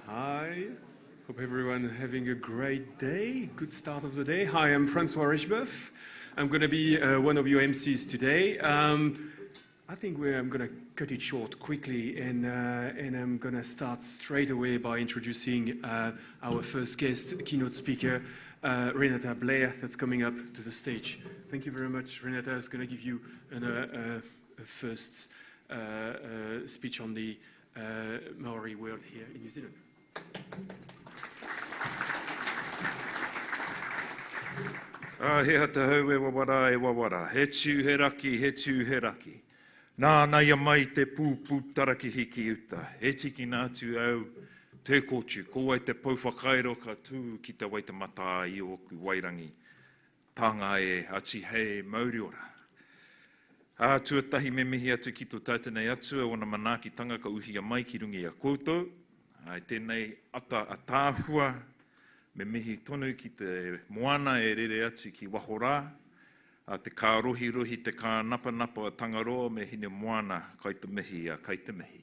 Hi, hope everyone having a great day, good start of the day. Hi, I'm Francois Richeboeuf. I'm going to be one of your MCs today. I think I'm going to cut it short quickly and I'm going to start straight away by introducing our first guest, keynote speaker, Renata Blair, that's coming up to the stage. Thank you very much. Renata is going to give you a first speech on the Maori world here in New Zealand. He hatahau e wawara e wawara, he tū he raki, he tū he raki. Nā ia mai te pūpū taraki hiki uta, he tiki nā tū au, te kōtū, ko wai te pauwhakairo ka tū ki te waita mata I oku wairangi. Tanga e ati hei mauriora. Tuatahi me mihi atu ki tō tātenei atu, e wana manaakitanga ka uhia mai ki rungi a koutou. Ai tēnei ata a tāhua, me mihi tonu ki te moana e rere atu ki wahora, te kā rohi te kā napa a tangaroa me hine moana kai te mihi a kai te mihi.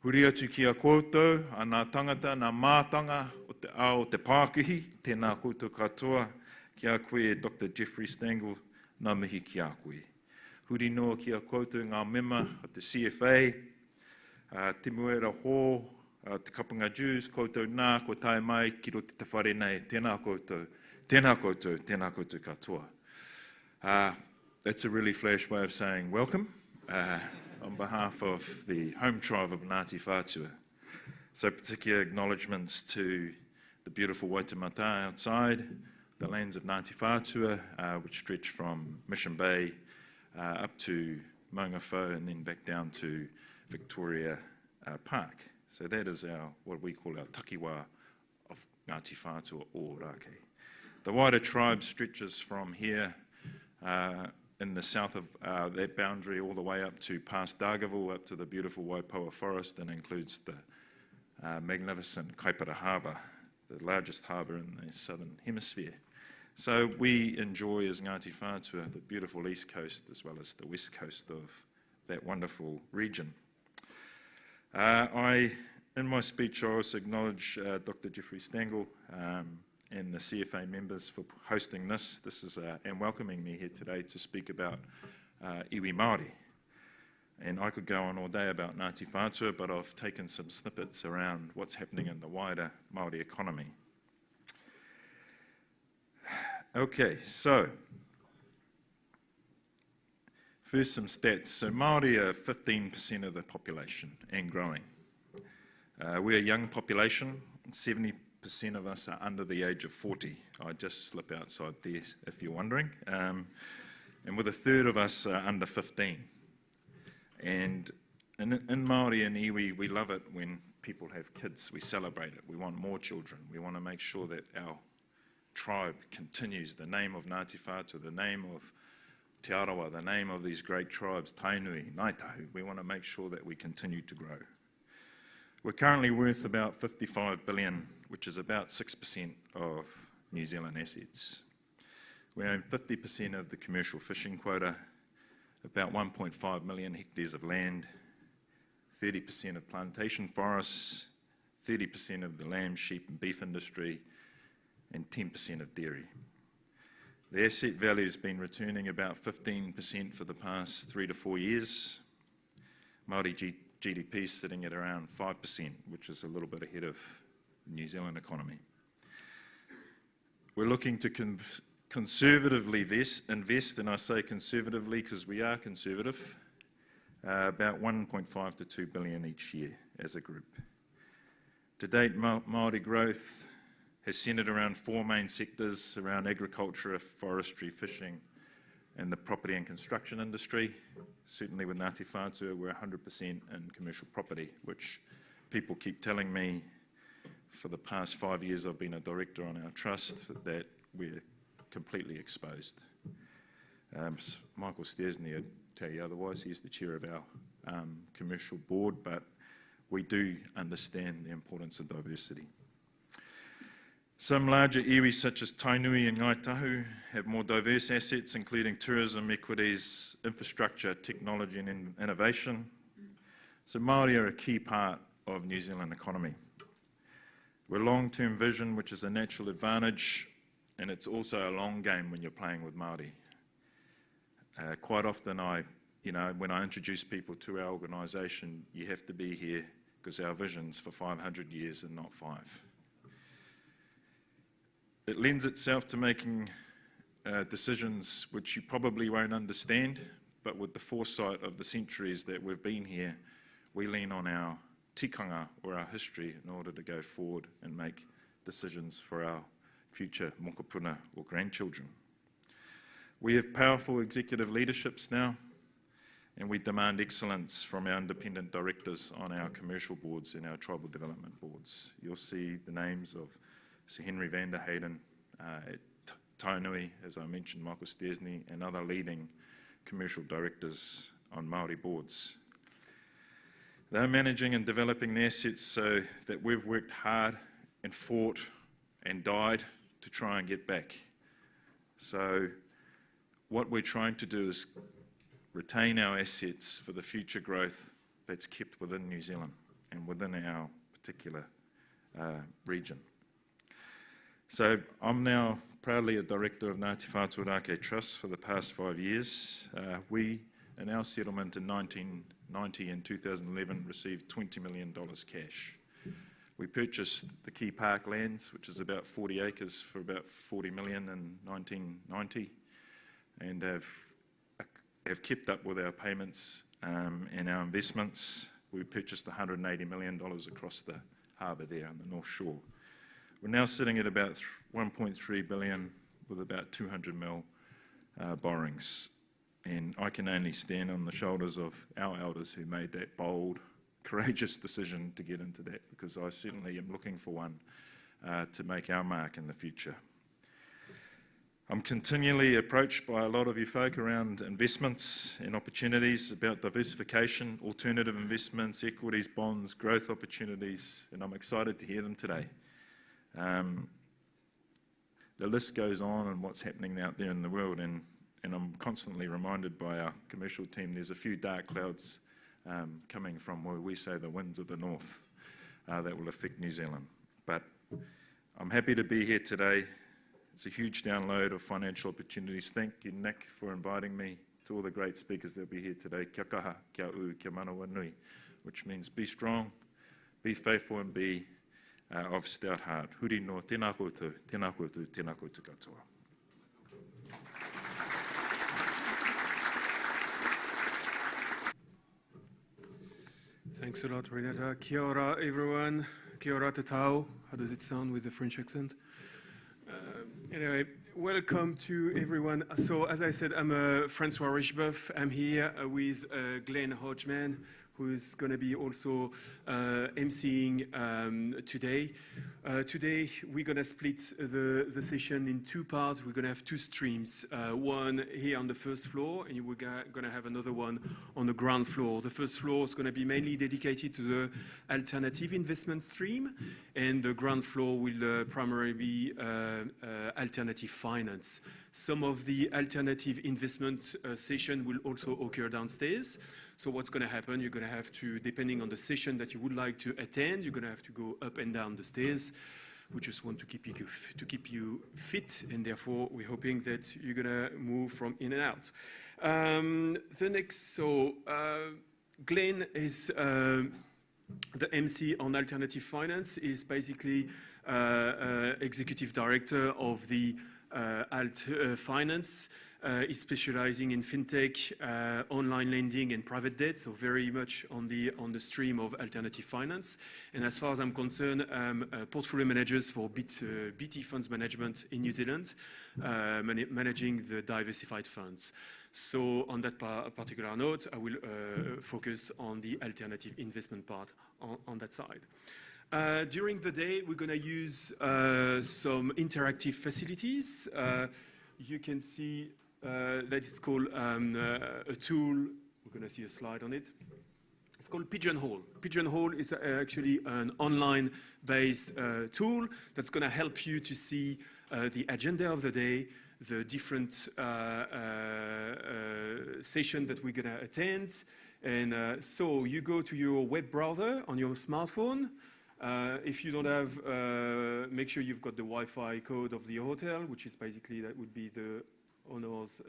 Huri atu ki a koutou, a nā tangata, nā mātanga o te ao te Pākuhi, tēnā koutou katoa, ki a koe Dr. Jeff Stangl, nā mihi ki a koe. Huri noa ki a koutou ngā mema o te CFA, te muera hō, te kapunga Jews, koutou nā, ko tae mai, ki ro te whare nei, tēnā koutou, tēnā koutou, tēnā koutou katoa. That's a really flash way of saying welcome on behalf of the home tribe of Ngāti Whātua. So particular acknowledgements to the beautiful Waitemata outside, the lands of Ngāti Whātua, which stretch from Mission Bay up to Maungawhau and then back down to Victoria Park. So that is what we call our takiwā of Ngāti Whātua Ōrākei. The wider tribe stretches from here in the south of that boundary all the way up to past Dargaville, up to the beautiful Waipoua forest, and includes the magnificent Kaipara Harbour, the largest harbour in the southern hemisphere. So we enjoy as Ngāti Whātua the beautiful east coast as well as the west coast of that wonderful region. In my speech, I also acknowledge Dr. Jeff Stangl and the CFA members for hosting this. And welcoming me here today to speak about iwi Māori. And I could go on all day about Ngāti Whātua, but I've taken some snippets around what's happening in the wider Māori economy. Okay, so first some stats. So Māori are 15% of the population and growing. We're a young population, 70% of us are under the age of 40. I just slip outside there if you're wondering. And with a third of us under 15. And in Māori and iwi, we love it when people have kids. We celebrate it. We want more children. We want to make sure that our tribe continues. The name of Ngāti Whātua, the name of Te Arawa, the name of these great tribes, Tainui, Ngaitahu. We want to make sure that we continue to grow. We're currently worth about 55 billion, which is about 6% of New Zealand assets. We own 50% of the commercial fishing quota, about 1.5 million hectares of land, 30% of plantation forests, 30% of the lamb, sheep and beef industry, and 10% of dairy. The asset value has been returning about 15% for the past 3 to 4 years. Māori GDP is sitting at around 5%, which is a little bit ahead of the New Zealand economy. We're looking to conservatively invest, and I say conservatively because we are conservative, about 1.5 to 2 billion each year as a group. To date, Māori growth has centred around 4 main sectors, around agriculture, forestry, fishing, and the property and construction industry. Certainly with Ngāti Whātua, we're 100% in commercial property, which people keep telling me for the past 5 years I've been a director on our trust that we're completely exposed. Michael Stesney would tell you otherwise. He's the chair of our commercial board, but we do understand the importance of diversity. Some larger iwi such as Tainui and Ngaitahu have more diverse assets, including tourism, equities, infrastructure, technology and innovation. So Māori are a key part of New Zealand economy. We're long-term vision, which is a natural advantage, and it's also a long game when you're playing with Māori. Quite often when I introduce people to our organisation, you have to be here because our vision's for 500 years and not 5. It lends itself to making decisions which you probably won't understand, but with the foresight of the centuries that we've been here, we lean on our tikanga or our history in order to go forward and make decisions for our future mokopuna or grandchildren. We have powerful executive leaderships now, and we demand excellence from our independent directors on our commercial boards and our tribal development boards. You'll see the names of Sir Henry van der Hayden at Tainui, as I mentioned, Michael Stesney, and other leading commercial directors on Māori boards. They're managing and developing the assets so that we've worked hard and fought and died to try and get back. So what we're trying to do is retain our assets for the future growth that's kept within New Zealand and within our particular region. So I'm now proudly a director of Ngāti Whātua Rākei Trust for the past 5 years. We, in our settlement in 1990 and 2011, received $20 million cash. We purchased the Key Park lands, which is about 40 acres, for about $40 million in 1990, and have kept up with our payments and our investments. We purchased $180 million across the harbour there on the North Shore. We're now sitting at about 1.3 billion with about 200 mil borrowings. And I can only stand on the shoulders of our elders who made that bold, courageous decision to get into that, because I certainly am looking for one to make our mark in the future. I'm continually approached by a lot of you folk around investments and opportunities, about diversification, alternative investments, equities, bonds, growth opportunities, and I'm excited to hear them today. The list goes on what's happening out there in the world, and I'm constantly reminded by our commercial team there's a few dark clouds coming from where we say the winds of the north that will affect New Zealand. But I'm happy to be here today. It's a huge download of financial opportunities. Thank you, Nick, for inviting me. To all the great speakers that will be here today. Kia kaha, kia u, kia manawa nui, which means be strong, be faithful, and be of stout heart. Huri no tēnā koutou, tēnā koutou, tēnā koutou katoa. Thanks a lot, Renata. Kia ora, everyone. Kia ora te tau. How does it sound with the French accent? Anyway, welcome to everyone. So, as I said, I'm Francois Richeboeuf. I'm here with Glenn Hodgman, who's going to be also emceeing today. Today, we're going to split the session in two parts. We're going to have two streams, one here on the first floor, and we're going to have another one on the ground floor. The first floor is going to be mainly dedicated to the alternative investment stream, and the ground floor will primarily be alternative finance. Some of the alternative investment session will also occur downstairs. So what's going to happen, you're going to have to, depending on the session that you would like to attend, you're going to have to go up and down the stairs. We just want to keep you fit, and therefore we're hoping that you're going to move from in and out. Glenn is the MC on alternative finance, is basically executive director of the Alt Finance. Is specializing in fintech, online lending, and private debt, so very much on the stream of alternative finance. And as far as I'm concerned, I'm portfolio managers for BT Funds Management in New Zealand, managing the diversified funds. So on that particular note, I will focus on the alternative investment part on that side. During the day, we're going to use some interactive facilities. You can see that it's called a tool. We're going to see a slide on it. It's called Pigeonhole. Pigeonhole is actually an online-based tool that's going to help you to see the agenda of the day, the different session that we're going to attend. And so you go to your web browser on your smartphone. If you don't have, make sure you've got the Wi-Fi code of the hotel, which is basically, that would be the owner's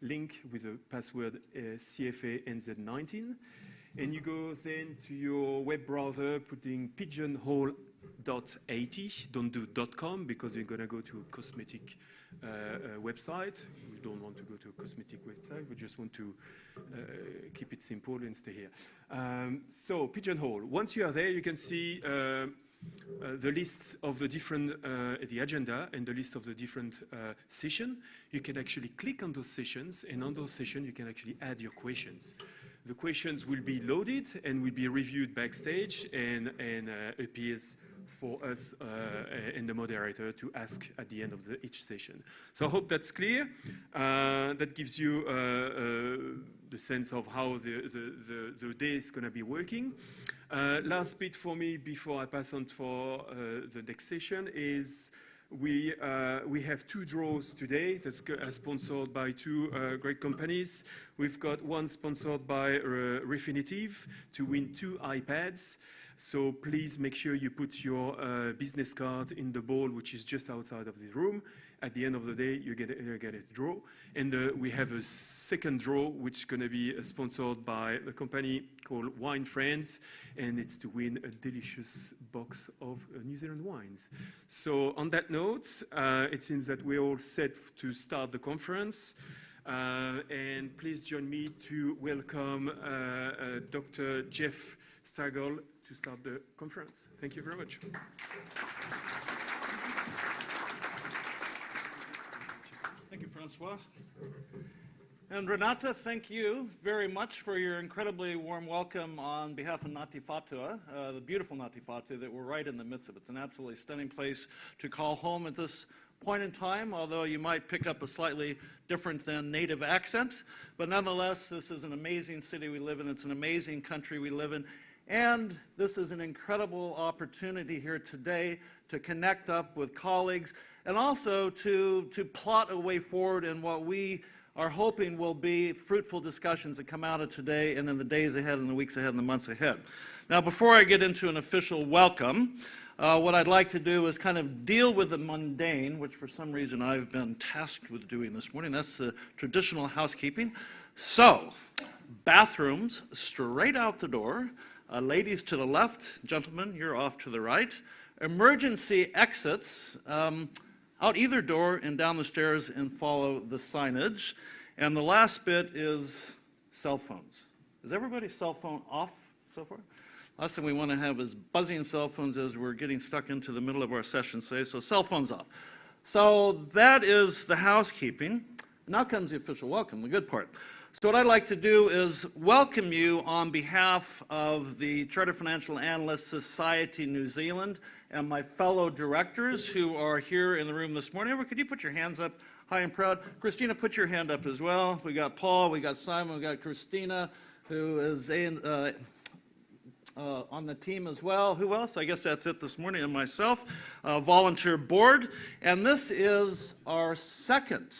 link with the password CFA NZ 19. And you go then to your web browser, putting pigeonhole.80. Don't do .com, because you're going to go to a cosmetic website. We don't want to go to a cosmetic website. We just want to keep it simple and stay here. So Pigeonhole. Once you are there, you can see the list of the different, the agenda and the list of the different sessions. You can actually click on those sessions, and on those sessions you can actually add your questions. The questions will be loaded and will be reviewed backstage and appears for us and the moderator to ask at the end of each session. So I hope that's clear. That gives you the sense of how the day is going to be working. Last bit for me before I pass on for the next session is we have 2 draws today that's sponsored by 2 great companies. We've got one sponsored by Refinitiv to win 2 iPads. So please make sure you put your business card in the bowl, which is just outside of this room. At the end of the day, you get a draw. And we have a second draw, which is going to be sponsored by a company called Wine Friends, and it's to win a delicious box of New Zealand wines. So on that note, it seems that we're all set to start the conference. And please join me to welcome Dr. Jeff Stangl to start the conference. Thank you very much. Thank you, Francois. And Renata, thank you very much for your incredibly warm welcome on behalf of Ngāti Whātua, the beautiful Ngāti Whātua that we're right in the midst of. It's an absolutely stunning place to call home at this point in time, although you might pick up a slightly different than native accent. But nonetheless, this is an amazing city we live in. It's an amazing country we live in. And this is an incredible opportunity here today to connect up with colleagues and also to plot a way forward in what we are hoping will be fruitful discussions that come out of today and in the days ahead and the weeks ahead and the months ahead. Now, before I get into an official welcome, what I'd like to do is kind of deal with the mundane, which for some reason I've been tasked with doing this morning. That's the traditional housekeeping. So, bathrooms straight out the door. Ladies to the left, gentlemen, you're off to the right. Emergency exits out either door and down the stairs and follow the signage. And the last bit is cell phones. Is everybody's cell phone off so far? Last thing we want to have is buzzing cell phones as we're getting stuck into the middle of our session today. So cell phones off. So that is the housekeeping. Now comes the official welcome, the good part. So what I'd like to do is welcome you on behalf of the Chartered Financial Analysts Society New Zealand and my fellow directors who are here in the room this morning. Could you put your hands up high and proud? Christina, put your hand up as well. We got Paul, we got Simon, we got Christina, who is on the team as well. Who else? I guess that's it this morning, and myself, volunteer board. And this is our second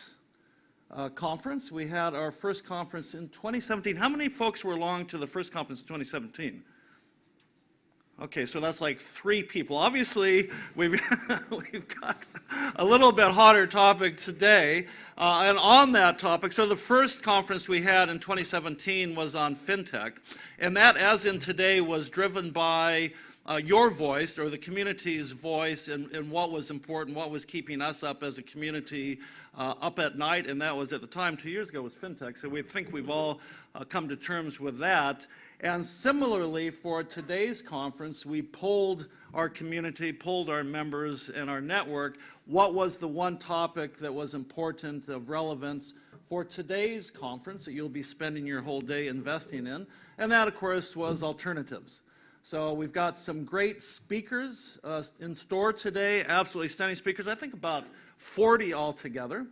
conference. We had our first conference in 2017. How many folks were along to the first conference in 2017? Okay, so that's like 3 people. Obviously, we've got a little bit hotter topic today. And on that topic, so the first conference we had in 2017 was on fintech. And that, as in today, was driven by your voice, or the community's voice, and what was important, what was keeping us up as a community up at night, and that was at the time 2 years ago was fintech. So we think we've all come to terms with that. And similarly, for today's conference, we polled our community, polled our members and our network, what was the one topic that was important, of relevance for today's conference that you'll be spending your whole day investing in. And that, of course, was alternatives. So we've got some great speakers in store today, absolutely stunning speakers, I think about 40 altogether.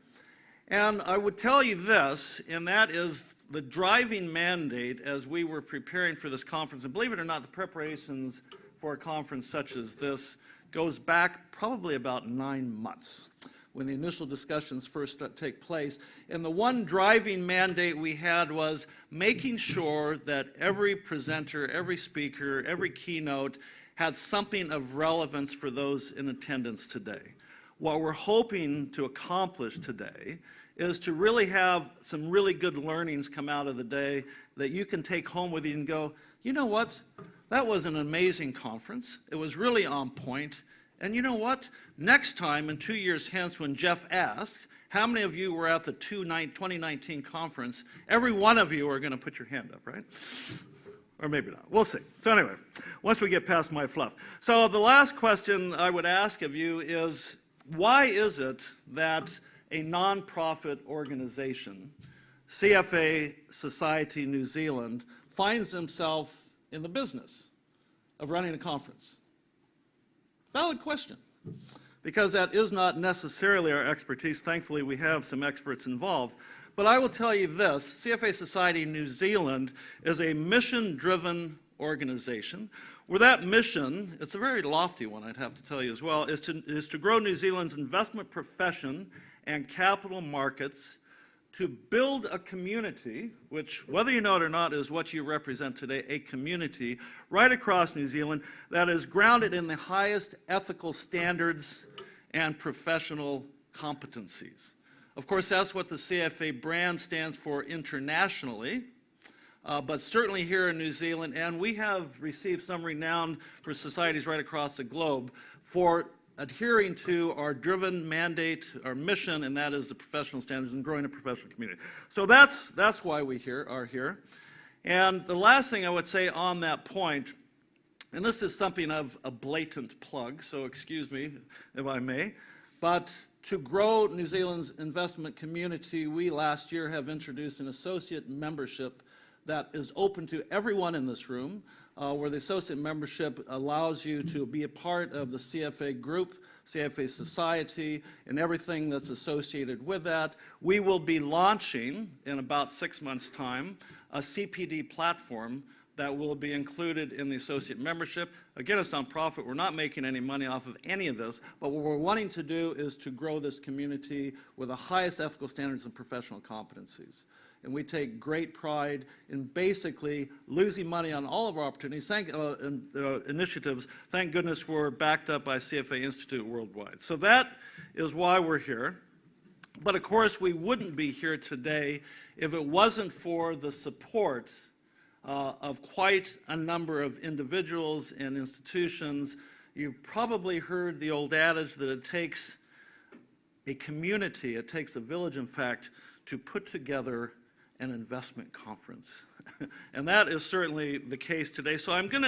And I would tell you this, and that is the driving mandate as we were preparing for this conference. And believe it or not, the preparations for a conference such as this goes back probably about 9 months when the initial discussions first take place. And the one driving mandate we had was making sure that every presenter, every speaker, every keynote had something of relevance for those in attendance today. What we're hoping to accomplish today is to really have some really good learnings come out of the day that you can take home with you and go, you know what, that was an amazing conference. It was really on point. And you know what, next time in 2 years hence when Jeff asks, how many of you were at the 2019 conference, every one of you are going to put your hand up, right? Or maybe not. We'll see. So anyway, once we get past my fluff. So the last question I would ask of you is, why is it that a nonprofit organization, CFA Society New Zealand, finds himself in the business of running a conference? Valid question, because that is not necessarily our expertise. Thankfully, we have some experts involved. But I will tell you this, CFA Society New Zealand is a mission-driven organization where that mission, it's a very lofty one, I'd have to tell you as well, is to grow New Zealand's investment profession and capital markets, to build a community, which, whether you know it or not, is what you represent today, a community right across New Zealand that is grounded in the highest ethical standards and professional competencies. Of course, that's what the CFA brand stands for internationally, but certainly here in New Zealand, and we have received some renown for societies right across the globe for adhering to our driven mandate, our mission, and that is the professional standards and growing a professional community. So that's why we are here. And the last thing I would say on that point, and this is something of a blatant plug, so excuse me if I may, but to grow New Zealand's investment community, we last year have introduced an associate membership that is open to everyone in this room, where the associate membership allows you to be a part of the CFA group, CFA Society, and everything that's associated with that. We will be launching in about 6 months' time a CPD platform that will be included in the associate membership. Again, it's nonprofit. We're not making any money off of any of this, but what we're wanting to do is to grow this community with the highest ethical standards and professional competencies. And we take great pride in basically losing money on all of our opportunities, initiatives. Thank goodness we're backed up by CFA Institute worldwide. So that is why we're here. But of course, we wouldn't be here today if it wasn't for the support of quite a number of individuals and institutions. You've probably heard the old adage that it takes a community, it takes a village, in fact, to put together an investment conference. And that is certainly the case today. So I'm going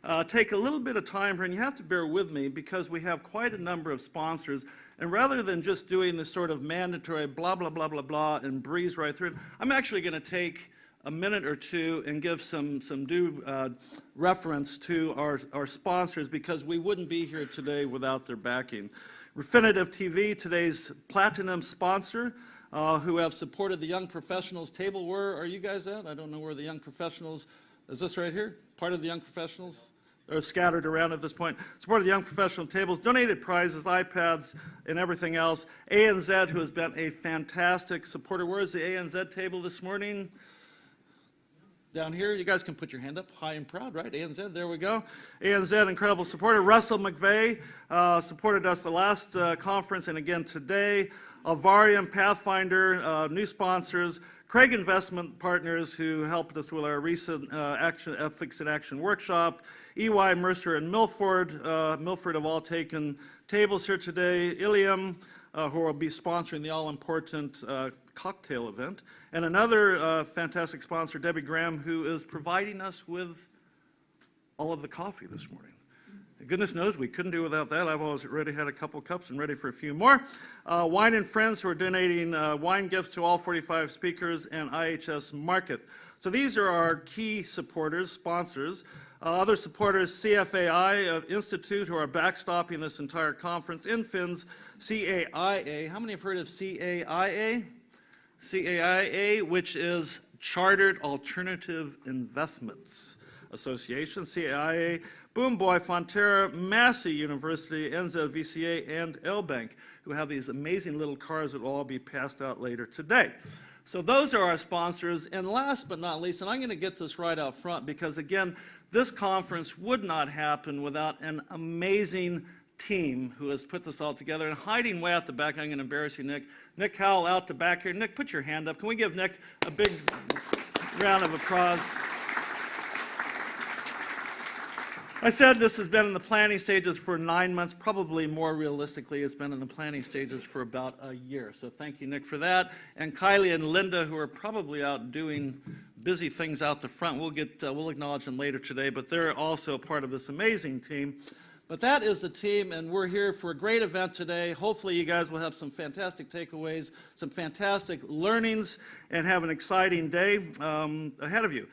to take a little bit of time here, and you have to bear with me because we have quite a number of sponsors. And rather than just doing this sort of mandatory blah, blah, blah, blah, blah, and breeze right through it, I'm actually going to take a minute or two and give some due reference to our sponsors, because we wouldn't be here today without their backing. Refinitiv TV, today's platinum sponsor, who have supported the Young Professionals table. Where are you guys at? I don't know where the Young Professionals, is this right here? Part of the Young Professionals? They're scattered around at this point. Supported the Young Professional tables, donated prizes, iPads, and everything else. ANZ, who has been a fantastic supporter. Where is the ANZ table this morning? Down here, you guys can put your hand up, high and proud, right? ANZ, there we go. ANZ, incredible supporter. Russell McVeigh supported us the last conference and again today. Alvarium, Pathfinder, new sponsors. Craig Investment Partners, who helped us with our recent Ethics in Action workshop. EY, Mercer, and Milford. Milford have all taken tables here today. Ilium, who will be sponsoring the all-important cocktail event. And another fantastic sponsor, Debbie Graham, who is providing us with all of the coffee this morning. Goodness knows we couldn't do without that. I've already had a couple cups and ready for a few more. Wine and Friends, who are donating wine gifts to all 45 speakers, and IHS Market. So these are our key supporters, sponsors. Other supporters, CFAI Institute, who are backstopping this entire conference. Infins, CAIA. How many have heard of CAIA? CAIA, which is Chartered Alternative Investments Association, CAIA. Boom Boy, Fonterra, Massey University, NZVCA, and L-Bank, who have these amazing little cards that will all be passed out later today. So those are our sponsors. And last but not least, and I'm going to get this right out front because, again, This conference would not happen without an amazing team who has put this all together. And hiding way out the back, I'm going to embarrass you, Nick. Nick Howell out the back here. Nick, put your hand up. Can we give Nick a big round of applause? I said this has been in the planning stages for 9 months. Probably more realistically, it's been in the planning stages for about a year. So thank you, Nick, for that. And Kylie and Linda, who are probably out doing busy things out the front. We'll acknowledge them later today, but they're also part of this amazing team. But that is the team, and we're here for a great event today. Hopefully you guys will have some fantastic takeaways, some fantastic learnings, and have an exciting day ahead of you.